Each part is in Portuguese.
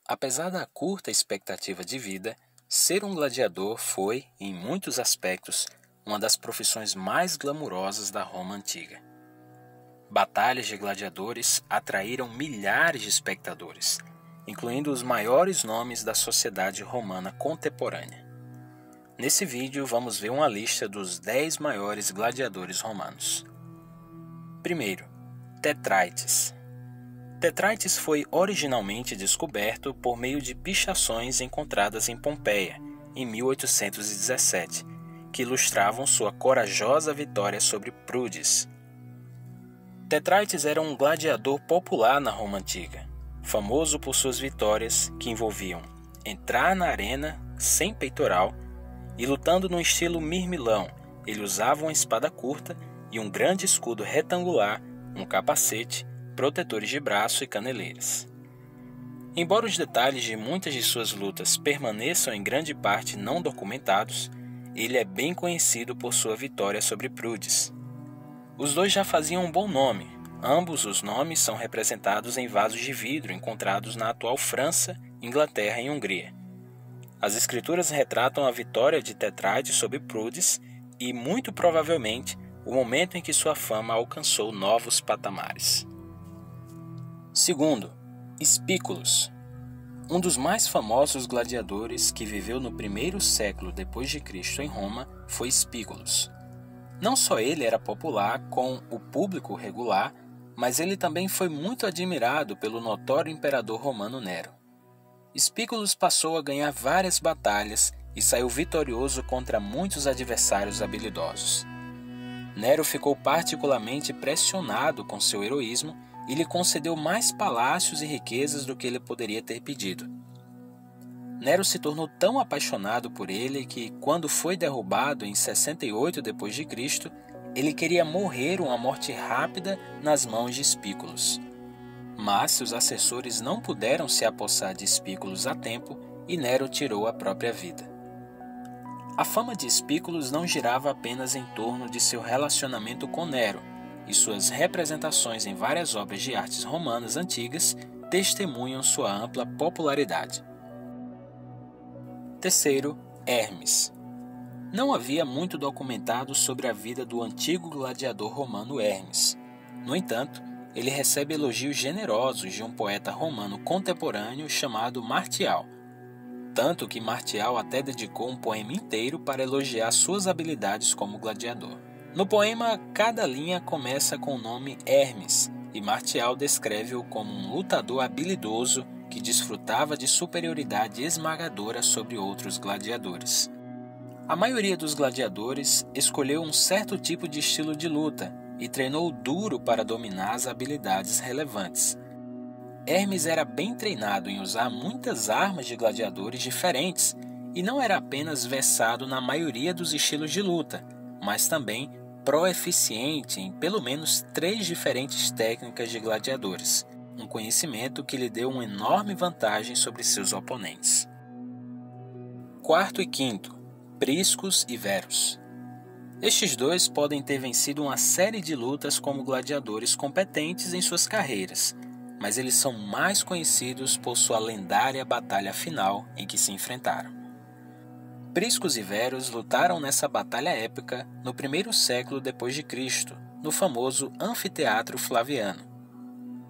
Apesar da curta expectativa de vida, ser um gladiador foi, em muitos aspectos, uma das profissões mais glamourosas da Roma antiga. Batalhas de gladiadores atraíram milhares de espectadores, incluindo os maiores nomes da sociedade romana contemporânea. Nesse vídeo vamos ver uma lista dos 10 maiores gladiadores romanos. Primeiro, Tetraites. Tetraites foi originalmente descoberto por meio de pichações encontradas em Pompeia, em 1817, que ilustravam sua corajosa vitória sobre Prudes. Tetraites era um gladiador popular na Roma antiga, famoso por suas vitórias que envolviam entrar na arena sem peitoral e lutando no estilo mirmilão. Ele usava uma espada curta e um grande escudo retangular, um capacete, protetores de braço e caneleiras. Embora os detalhes de muitas de suas lutas permaneçam em grande parte não documentados, ele é bem conhecido por sua vitória sobre Prudes. Os dois já faziam um bom nome. Ambos os nomes são representados em vasos de vidro encontrados na atual França, Inglaterra e Hungria. As escrituras retratam a vitória de Tetraides sobre Prudes e, muito provavelmente, o momento em que sua fama alcançou novos patamares. Segundo, Spículos. Um dos mais famosos gladiadores que viveu no primeiro século depois de Cristo em Roma foi Spículos. Não só ele era popular com o público regular, mas ele também foi muito admirado pelo notório imperador romano Nero. Spículos passou a ganhar várias batalhas e saiu vitorioso contra muitos adversários habilidosos. Nero ficou particularmente pressionado com seu heroísmo e lhe concedeu mais palácios e riquezas do que ele poderia ter pedido. Nero se tornou tão apaixonado por ele que, quando foi derrubado em 68 d.C., ele queria morrer uma morte rápida nas mãos de Spículos. Mas seus assessores não puderam se apossar de Spículos a tempo e Nero tirou a própria vida. A fama de Spículos não girava apenas em torno de seu relacionamento com Nero, e suas representações em várias obras de artes romanas antigas testemunham sua ampla popularidade. Terceiro, Hermes. Não havia muito documentado sobre a vida do antigo gladiador romano Hermes. No entanto, ele recebe elogios generosos de um poeta romano contemporâneo chamado Martial, tanto que Martial até dedicou um poema inteiro para elogiar suas habilidades como gladiador. No poema, cada linha começa com o nome Hermes, e Martial descreve-o como um lutador habilidoso que desfrutava de superioridade esmagadora sobre outros gladiadores. A maioria dos gladiadores escolheu um certo tipo de estilo de luta e treinou duro para dominar as habilidades relevantes. Hermes era bem treinado em usar muitas armas de gladiadores diferentes e não era apenas versado na maioria dos estilos de luta, mas também proeficiente em pelo menos 3 diferentes técnicas de gladiadores, um conhecimento que lhe deu uma enorme vantagem sobre seus oponentes. Quarto e quinto, Priscus e Verus. Estes dois podem ter vencido uma série de lutas como gladiadores competentes em suas carreiras, mas eles são mais conhecidos por sua lendária batalha final em que se enfrentaram. Priscus e Verus lutaram nessa batalha épica no primeiro século depois de Cristo, no famoso Anfiteatro Flaviano.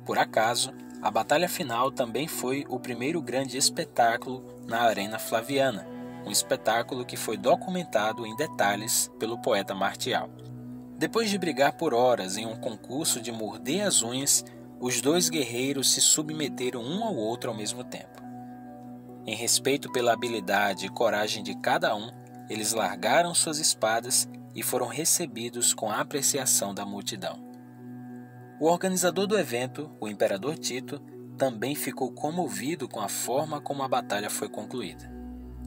Por acaso, a batalha final também foi o primeiro grande espetáculo na Arena Flaviana, um espetáculo que foi documentado em detalhes pelo poeta Martial. Depois de brigar por horas em um concurso de morder as unhas, os dois guerreiros se submeteram um ao outro ao mesmo tempo. Em respeito pela habilidade e coragem de cada um, eles largaram suas espadas e foram recebidos com a apreciação da multidão. O organizador do evento, o imperador Tito, também ficou comovido com a forma como a batalha foi concluída.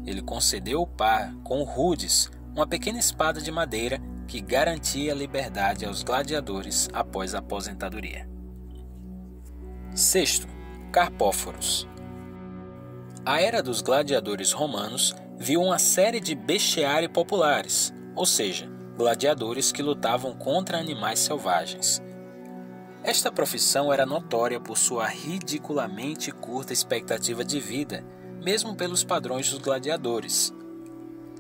Ele concedeu ao par com o Rudes, uma pequena espada de madeira que garantia a liberdade aos gladiadores após a aposentadoria. Sexto, Carpóforos. A era dos gladiadores romanos viu uma série de bestiárii populares, ou seja, gladiadores que lutavam contra animais selvagens. Esta profissão era notória por sua ridiculamente curta expectativa de vida, mesmo pelos padrões dos gladiadores.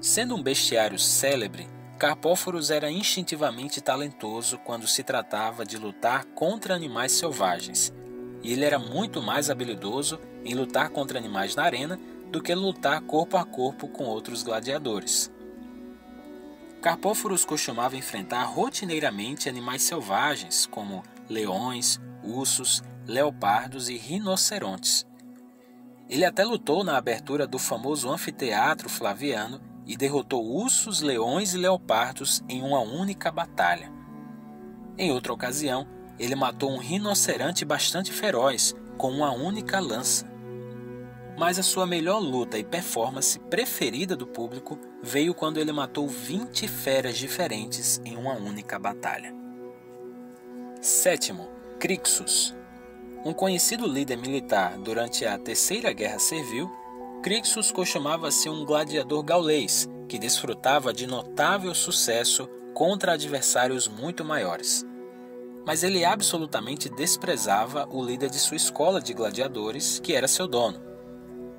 Sendo um bestiário célebre, Carpóforos era instintivamente talentoso quando se tratava de lutar contra animais selvagens, e ele era muito mais habilidoso em lutar contra animais na arena do que lutar corpo a corpo com outros gladiadores. Carpóforos costumava enfrentar rotineiramente animais selvagens como leões, ursos, leopardos e rinocerontes. Ele até lutou na abertura do famoso anfiteatro Flaviano e derrotou ursos, leões e leopardos em uma única batalha. Em outra ocasião, ele matou um rinoceronte bastante feroz com uma única lança. Mas a sua melhor luta e performance preferida do público veio quando ele matou 20 feras diferentes em uma única batalha. Sétimo, Crixus. Um conhecido líder militar durante a Terceira Guerra Servil, Crixus costumava ser um gladiador gaulês que desfrutava de notável sucesso contra adversários muito maiores. Mas ele absolutamente desprezava o líder de sua escola de gladiadores, que era seu dono.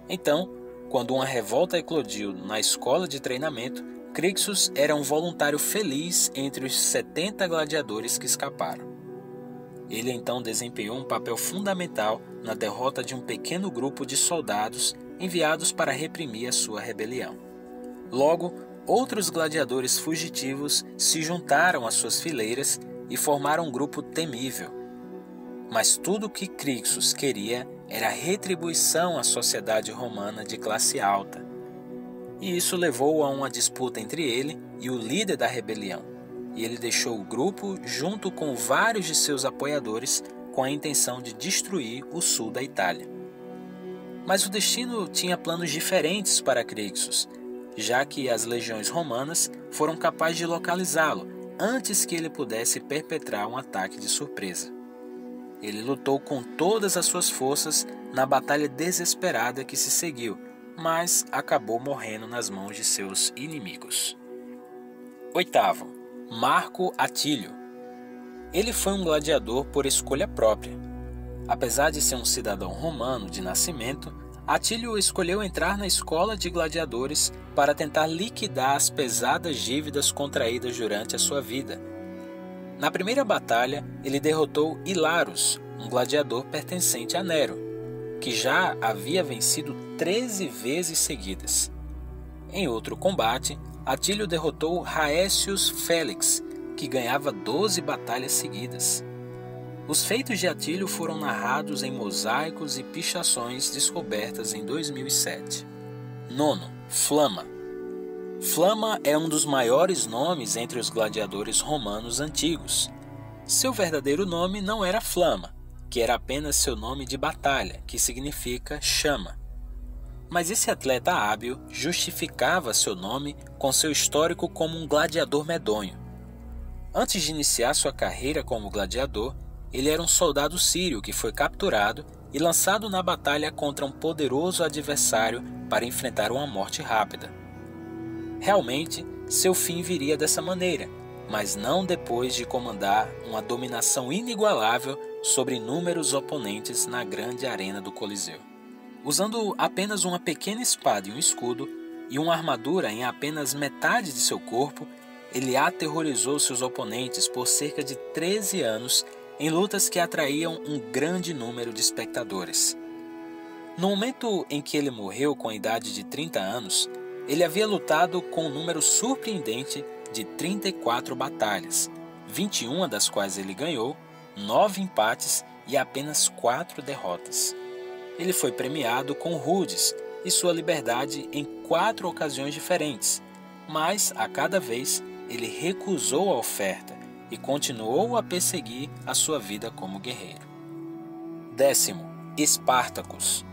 Então, quando uma revolta eclodiu na escola de treinamento, Crixus era um voluntário feliz entre os 70 gladiadores que escaparam. Ele então desempenhou um papel fundamental na derrota de um pequeno grupo de soldados enviados para reprimir a sua rebelião. Logo, outros gladiadores fugitivos se juntaram às suas fileiras e formaram um grupo temível. Mas tudo o que Crixus queria era retribuição à sociedade romana de classe alta. E isso levou a uma disputa entre ele e o líder da rebelião, e ele deixou o grupo junto com vários de seus apoiadores com a intenção de destruir o sul da Itália. Mas o destino tinha planos diferentes para Crixus, já que as legiões romanas foram capazes de localizá-lo antes que ele pudesse perpetrar um ataque de surpresa. Ele lutou com todas as suas forças na batalha desesperada que se seguiu, mas acabou morrendo nas mãos de seus inimigos. Oitavo, Marco Atílio. Ele foi um gladiador por escolha própria. Apesar de ser um cidadão romano de nascimento, Atílio escolheu entrar na escola de gladiadores para tentar liquidar as pesadas dívidas contraídas durante a sua vida. Na primeira batalha, ele derrotou Hilarus, um gladiador pertencente a Nero, que já havia vencido 13 vezes seguidas. Em outro combate, Atílio derrotou Raécius Félix, que ganhava 12 batalhas seguidas. Os feitos de Atílio foram narrados em mosaicos e pichações descobertas em 2007. Nono, Flama. Flama é um dos maiores nomes entre os gladiadores romanos antigos. Seu verdadeiro nome não era Flama, que era apenas seu nome de batalha, que significa chama. Mas esse atleta hábil justificava seu nome com seu histórico como um gladiador medonho. Antes de iniciar sua carreira como gladiador, ele era um soldado sírio que foi capturado e lançado na batalha contra um poderoso adversário para enfrentar uma morte rápida. Realmente, seu fim viria dessa maneira, mas não depois de comandar uma dominação inigualável sobre inúmeros oponentes na grande arena do Coliseu. Usando apenas uma pequena espada e um escudo, e uma armadura em apenas metade de seu corpo, ele aterrorizou seus oponentes por cerca de 13 anos em lutas que atraíam um grande número de espectadores. No momento em que ele morreu com a idade de 30 anos, ele havia lutado com um número surpreendente de 34 batalhas, 21 das quais ele ganhou, 9 empates e apenas 4 derrotas. Ele foi premiado com rudes e sua liberdade em 4 ocasiões diferentes, mas a cada vez ele recusou a oferta e continuou a perseguir a sua vida como guerreiro. 10º, Espartacus.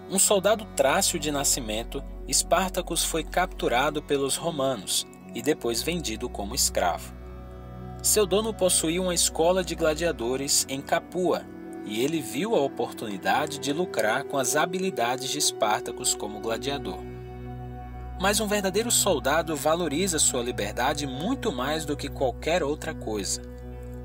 Um soldado trácio de nascimento, Espartacus foi capturado pelos romanos e depois vendido como escravo. Seu dono possuía uma escola de gladiadores em Capua, e ele viu a oportunidade de lucrar com as habilidades de Espartacus como gladiador. Mas um verdadeiro soldado valoriza sua liberdade muito mais do que qualquer outra coisa.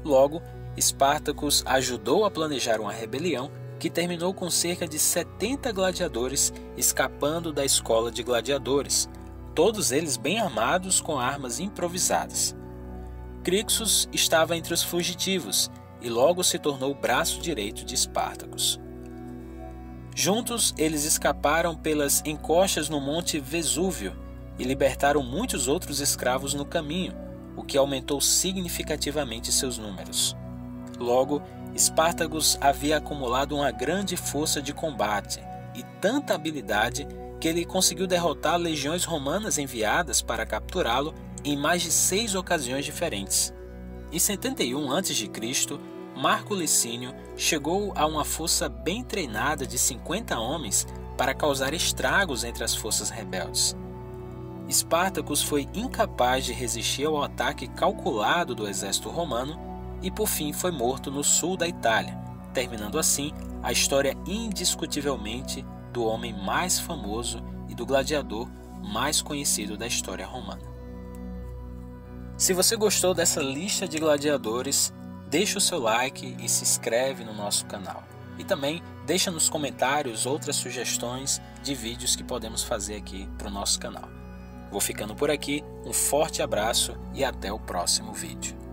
Logo, Espartacus ajudou a planejar uma rebelião que terminou com cerca de 70 gladiadores escapando da escola de gladiadores, todos eles bem armados com armas improvisadas. Crixus estava entre os fugitivos e logo se tornou o braço direito de Espartacus. Juntos, eles escaparam pelas encostas no Monte Vesúvio e libertaram muitos outros escravos no caminho, o que aumentou significativamente seus números. Logo, Espartacus havia acumulado uma grande força de combate e tanta habilidade que ele conseguiu derrotar legiões romanas enviadas para capturá-lo em mais de 6 ocasiões diferentes. Em 71 a.C., Marco Licínio chegou a uma força bem treinada de 50 homens para causar estragos entre as forças rebeldes. Espartacus foi incapaz de resistir ao ataque calculado do exército romano e por fim foi morto no sul da Itália, terminando assim a história indiscutivelmente do homem mais famoso e do gladiador mais conhecido da história romana. Se você gostou dessa lista de gladiadores, deixa o seu like e se inscreve no nosso canal. E também deixa nos comentários outras sugestões de vídeos que podemos fazer aqui para o nosso canal. Vou ficando por aqui, um forte abraço e até o próximo vídeo.